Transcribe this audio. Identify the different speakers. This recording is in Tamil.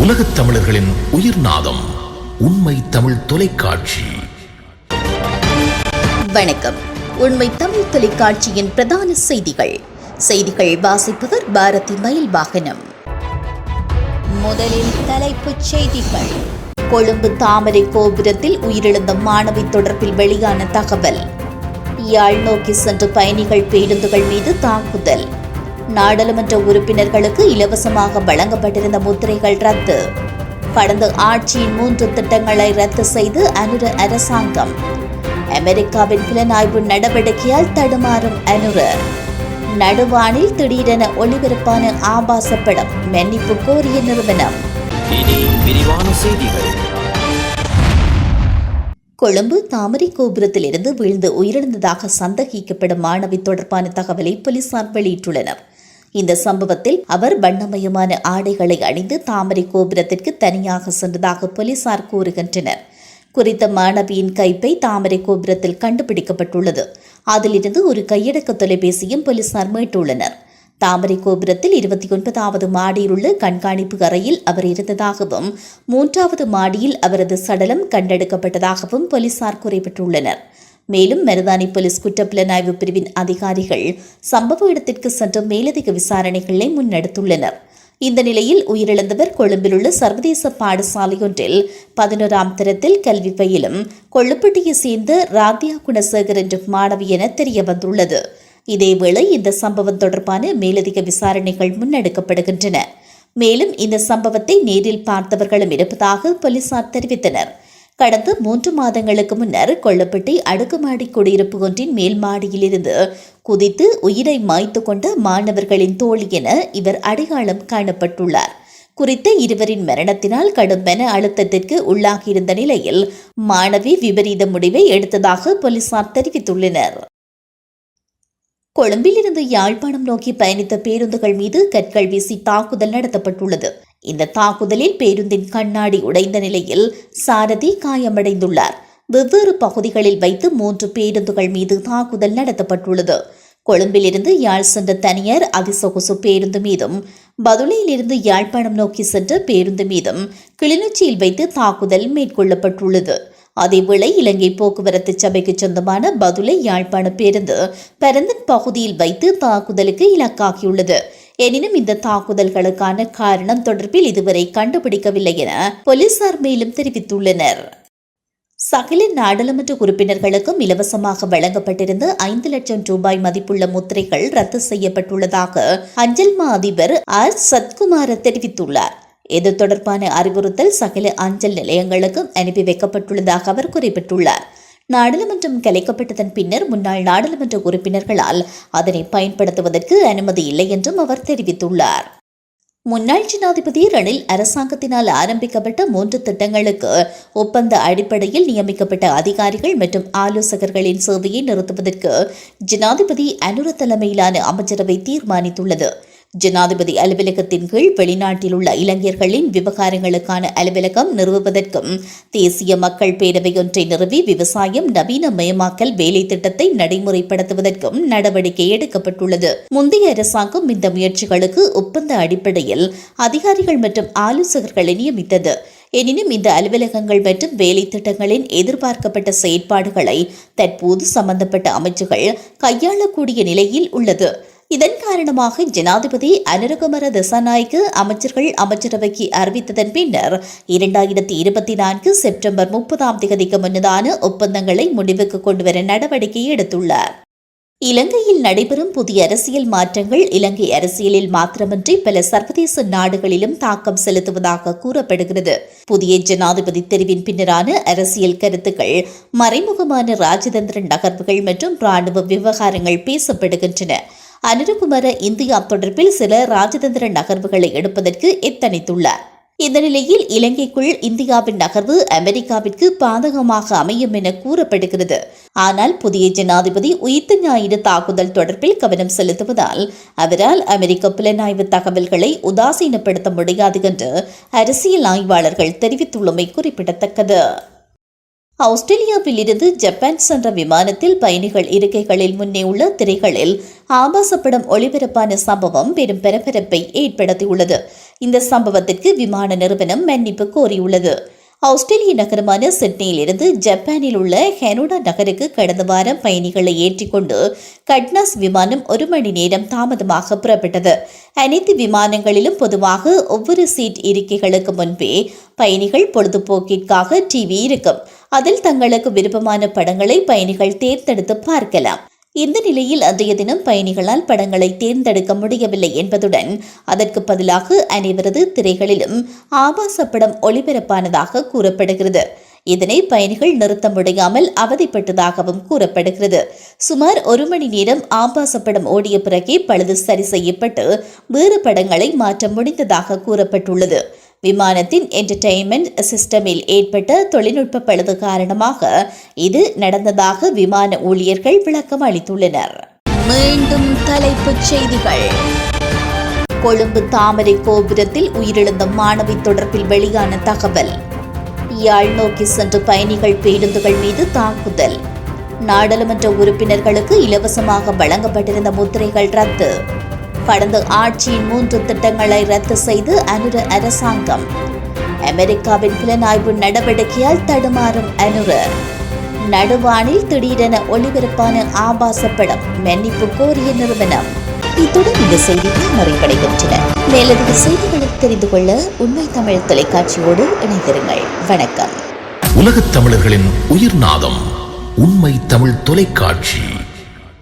Speaker 1: உலகத் தமிழர்களின் உயிர்நாதம் உண்மை தமிழ் தொலைக்காட்சி.
Speaker 2: வணக்கம். உண்மை தமிழ் தொலைக்காட்சியின் பிரதான செய்திகள் வாசிப்பவர் பாரதி மயில் வாகனம். முதலில் தலைப்புச் செய்திகள். கொழும்பு தாமரை கோபுரத்தில் உயிரிழந்த மாணவி தொடர்பில் வெளியான தகவல். யாழ் நோக்கி சென்ற பயணிகள் பேருந்துகள் மீது தாக்குதல். நாடாளுமன்ற உறுப்பினர்களுக்கு இலவசமாக வழங்கப்பட்டிருந்த முத்திரைகள் ரத்து. கடந்த ஆட்சியின் 3 திட்டங்களை ரத்து செய்து அனுர அரசாங்கம். அமெரிக்காவின் புலனாய்வு நடவடிக்கையால் தடுமாறும் அனுர. நடுவானில் திடீரென ஒளிபரப்பான ஆபாச படம், மன்னிப்பு கோரிய நிறுவனம். கொழும்பு தாமரை கோபுரத்தில் இருந்து வீழ்ந்து உயிரிழந்ததாக சந்தேகிக்கப்படும் மாணவி தொடர்பான தகவலை போலீசார் வெளியிட்டுள்ளனர். இந்த சம்பவத்தில் அவர் வண்ணமயமான ஆடைகளை அணிந்து தாமரை கோபுரத்திற்கு தனியாக சென்றதாக போலீசார் கூறுகின்றனர். குறித்த மாணவியின் கைப்பை தாமரை கோபுரத்தில் கண்டுபிடிக்கப்பட்டுள்ளது. அதிலிருந்து ஒரு கையடக்க தொலைபேசியும் போலீசார் மீட்டுள்ளனர். தாமரை கோபுரத்தில் 29வது மாடியில் உள்ள கண்காணிப்பு அறையில் அவர் இருந்ததாகவும் 3வது மாடியில் அவரது சடலம் கண்டெடுக்கப்பட்டதாகவும் போலீசார் குறிப்பிட்டுள்ளனர். மேலும் மருதானி போலீஸ் குற்றப்புலனாய்வு பிரிவின் அதிகாரிகள் சம்பவ இடத்திற்கு சென்று மேலதிக விசாரணைகளை முன்னெடுத்துள்ளனர். இந்த நிலையில் உயிரிழந்தவர் கொழும்பில் உள்ள சர்வதேச பாடசாலையொன்றில் 11ஆம் தரத்தில் கல்வி பயிலும் கொள்ளுப்பட்டியை சேர்ந்த ராத்யா குணசேகர் என்ற மாணவி என தெரியவந்துள்ளது. இதேவேளை இந்த சம்பவம் தொடர்பான மேலதிக விசாரணைகள் முன்னெடுக்கப்படுகின்றன. மேலும் இந்த சம்பவத்தை நேரில் பார்த்தவர்களும் இருப்பதாக போலீசார் தெரிவித்தனர். கடந்த 3 மாதங்களுக்கு முன்னர் கொல்லப்பட்டி அடுக்குமாடி குடியிருப்பு ஒன்றின் மேல் மாடியிலிருந்து குதித்து உயிரை மாய்த்து கொண்ட மாணவர்களின் தோழி என இவர் அடையாளம் காணப்பட்டுள்ளார். குறித்த இருவரின் மரணத்தினால் கடும் மன அழுத்தத்திற்கு உள்ளாகியிருந்த நிலையில் மாணவி விபரீத முடிவை எடுத்ததாக போலீசார் தெரிவித்துள்ளனர். கொழும்பிலிருந்து யாழ்ப்பாணம் நோக்கி பயணித்த பேருந்துகள் மீது கற்கள் வீசி தாக்குதல் நடத்தப்பட்டுள்ளது. இந்த தாக்குதலில் பேருந்தின் கண்ணாடி உடைந்த நிலையில் சாரதி காயமடைந்துள்ளார். வெவ்வேறு பகுதிகளில் வைத்து 3 பேருந்துகள் மீது தாக்குதல் நடத்தப்பட்டுள்ளது. கொழும்பிலிருந்து யாழ் சென்ற தனியார் அதிசொகுசு பேருந்து மீதும் பதுளையிலிருந்து யாழ்ப்பாணம் நோக்கி சென்ற பேருந்து மீதும் கிளிநொச்சியில் வைத்து தாக்குதல் மேற்கொள்ளப்பட்டுள்ளது. அதேவேளை இலங்கை போக்குவரத்து சபைக்கு சொந்தமான பதுளை யாழ்ப்பாண பேருந்து பரந்தன் பகுதியில் வைத்து தாக்குதலுக்கு இலக்காகியுள்ளது. எனினும் இந்த தாக்குதல்களுக்கான காரணம் தொடர்பில் இதுவரை கண்டுபிடிக்கவில்லை என போலீசார் மேலும் தெரிவித்துள்ளனர். சகல நாடாளுமன்ற உறுப்பினர்களுக்கும் இலவசமாக வழங்கப்பட்டிருந்த 5 லட்சம் ரூபாய் மதிப்புள்ள முத்திரைகள் ரத்து செய்யப்பட்டுள்ளதாக அஞ்சல் மா அதிபர் ஆர் சத்குமார் தெரிவித்துள்ளார். இது தொடர்பான அறிவுறுத்தல் சகல அஞ்சல் நிலையங்களுக்கும் அனுப்பி வைக்கப்பட்டுள்ளதாக அவர் குறிப்பிட்டுள்ளார். நாடாளுமன்றம் கலைக்கப்பட்டதன் பின்னர் முன்னாள் நாடாளுமன்ற உறுப்பினர்களால் அதனை பயன்படுத்துவதற்கு அனுமதி இல்லை என்றும் அவர் தெரிவித்துள்ளார். முன்னாள் ஜனாதிபதி ரணில் அரசாங்கத்தினால் ஆரம்பிக்கப்பட்ட 3 திட்டங்களுக்கு ஒப்பந்த அடிப்படையில் நியமிக்கப்பட்ட அதிகாரிகள் மற்றும் ஆலோசகர்களின் சேவையை நிறுத்துவதற்கு ஜனாதிபதி அனுர தலைமையிலான அமைச்சரவை தீர்மானித்துள்ளது. ஜனாதிபதி அலுவலகத்தின் கீழ் வெளிநாட்டில் உள்ள இளைஞர்களின் விவகாரங்களுக்கான அலுவலகம் நிறுவுவதற்கும் தேசிய மக்கள் பேரவை ஒன்றை நிறுவி விவசாயம் நவீனமயமாக்கல் வேலை திட்டத்தை நடைமுறைப்படுத்துவதற்கும் நடவடிக்கை எடுக்கப்பட்டுள்ளது. முந்தைய அரசாங்கம் இந்த முயற்சிகளுக்கு ஒப்பந்த அடிப்படையில் அதிகாரிகள் மற்றும் ஆலோசகர்களை நியமித்தது. எனினும் இந்த அலுவலகங்கள் மற்றும் வேலை திட்டங்களின் எதிர்பார்க்கப்பட்ட செயற்பாடுகளை தற்போது சம்பந்தப்பட்ட அமைச்சுகள் கையாளக்கூடிய நிலையில் உள்ளது. இதன் காரணமாக ஜனாதிபதி அனுரகுமார திசாநாயக்க அமைச்சர்கள் அமைச்சரவைக்கு அறிவித்ததன் பின்னர் 2024 செப்டம்பர் 30ஆம் தேதிக்கு முன்னதான ஒப்பந்தங்களை முடிவுக்கு கொண்டுவர நடவடிக்கை எடுத்துள்ளார். இலங்கையில் நடைபெறும் புதிய அரசியல் மாற்றங்கள் இலங்கை அரசியலில் மாத்திரமின்றி பல சர்வதேச நாடுகளிலும் தாக்கம் செலுத்துவதாக கூறப்படுகிறது. புதிய ஜனாதிபதி தெரிவின் பின்னரான அரசியல் கருத்துக்கள், மறைமுகமான ராஜதந்திர நகர்வுகள் மற்றும் ராணுவ விவகாரங்கள் பேசப்படுகின்றன. அனுரகுமார இந்தியா தொடர்பில் சில ராஜதந்திர நகர்வுகளை எடுப்பதற்கு எத்தனித்துள்ளார். இந்த நிலையில் இலங்கைக்குள் இந்தியாவின் நகர்வு அமெரிக்காவிற்கு பாதகமாக அமையும் என கூறப்படுகிறது. ஆனால் புதிய ஜனாதிபதி உயிர்த்த ஞாயிறு தாக்குதல் தொடர்பில் கவனம் செலுத்துவதால் அவரால் அமெரிக்க புலனாய்வு தகவல்களை உதாசீனப்படுத்த முடியாது என்று அரசியல் ஆய்வாளர்கள் தெரிவித்துள்ளமை குறிப்பிடத்தக்கது. ஆஸ்திரேலியாவில் இருந்து ஜப்பான் சென்ற விமானத்தில் பயணிகள் இருக்கைகளில் முன்னே உள்ள திரைகளில் ஆபாச படம் ஒளிபரப்பான சம்பவம் பெரும் பரபரப்பை ஏற்படுத்தியுள்ளது. இந்த சம்பவத்திற்கு விமான நிறுவனம் மன்னிப்பு கோரியுள்ளது. ஆஸ்திரேலிய நகரமான சிட்னியில் இருந்து ஜப்பானில் உள்ள ஹெனோடா நகருக்கு கடந்த வாரம் பயணிகளை ஏற்றிக்கொண்டு கட்னாஸ் விமானம் 1 மணி நேரம் தாமதமாக புறப்பட்டது. அனைத்து விமானங்களிலும் பொதுவாக ஒவ்வொரு சீட் இருக்கைகளுக்கு முன்பே பயணிகள் பொழுதுபோக்கிற்காக டிவி இருக்கும். அதில் தங்களுக்கு விருப்பமான படங்களை பயணிகள் தேர்ந்தெடுத்து பார்க்கலாம். இந்த நிலையில் அன்றைய தினம் பயணிகளால் படங்களை தேர்ந்தெடுக்க முடியவில்லை என்பதுடன் அதற்கு பதிலாக அனைவரது திரைகளிலும் ஆபாச படம் ஒளிபரப்பானதாக கூறப்படுகிறது. இதனை பயணிகள் நிறுத்த முடியாமல் அவதிப்பட்டதாகவும் கூறப்படுகிறது. சுமார் 1 மணி நேரம் ஆபாச படம் ஓடிய பிறகே பழுது சரி செய்யப்பட்டு வேறு படங்களை மாற்ற முடிந்ததாக கூறப்பட்டுள்ளது. விமானத்தின் என்டர்டெயின்மெண்ட் சிஸ்டமில் ஏற்பட்ட தொழில்நுட்ப பழுது காரணமாக இது நடந்ததாக விமான ஊழியர்கள் விளக்கம் அளித்துள்ளனர். மீண்டும் தலைப்புச் செய்திகள். கொழும்பு தாமரை கோபுரத்தில் உயிரிழந்த மாணவி தொடர்பில் வெளியான தகவல். யாழ் நோக்கி சென்ற பயணிகள் பேருந்துகள் மீது தாக்குதல். நாடாளுமன்ற உறுப்பினர்களுக்கு இலவசமாக வழங்கப்பட்டிருந்த முத்திரைகள் ரத்து. கடந்த ஆட்சியின் 3 திட்டங்களை ரத்து செய்து அனுர அரசாங்கம். அமெரிக்காவின் புலனாய்வு நடவடிக்கையால் தடுமாறும் அனுர. நடுவானில் திடீரென ஒளிபரப்பான ஆபாச படம், மன்னிப்பு கோரிய நிறுவனம். இத்துடன் இந்த செய்திகள் நிறைவடைகின்றன. மேலதிக செய்திகளை தெரிந்து கொள்ள உண்மை தமிழ் தொலைக்காட்சியோடு இணைந்திருங்கள். வணக்கம்.
Speaker 1: உலகத் தமிழர்களின் உயிர்நாதம் உண்மை தமிழ் தொலைக்காட்சி.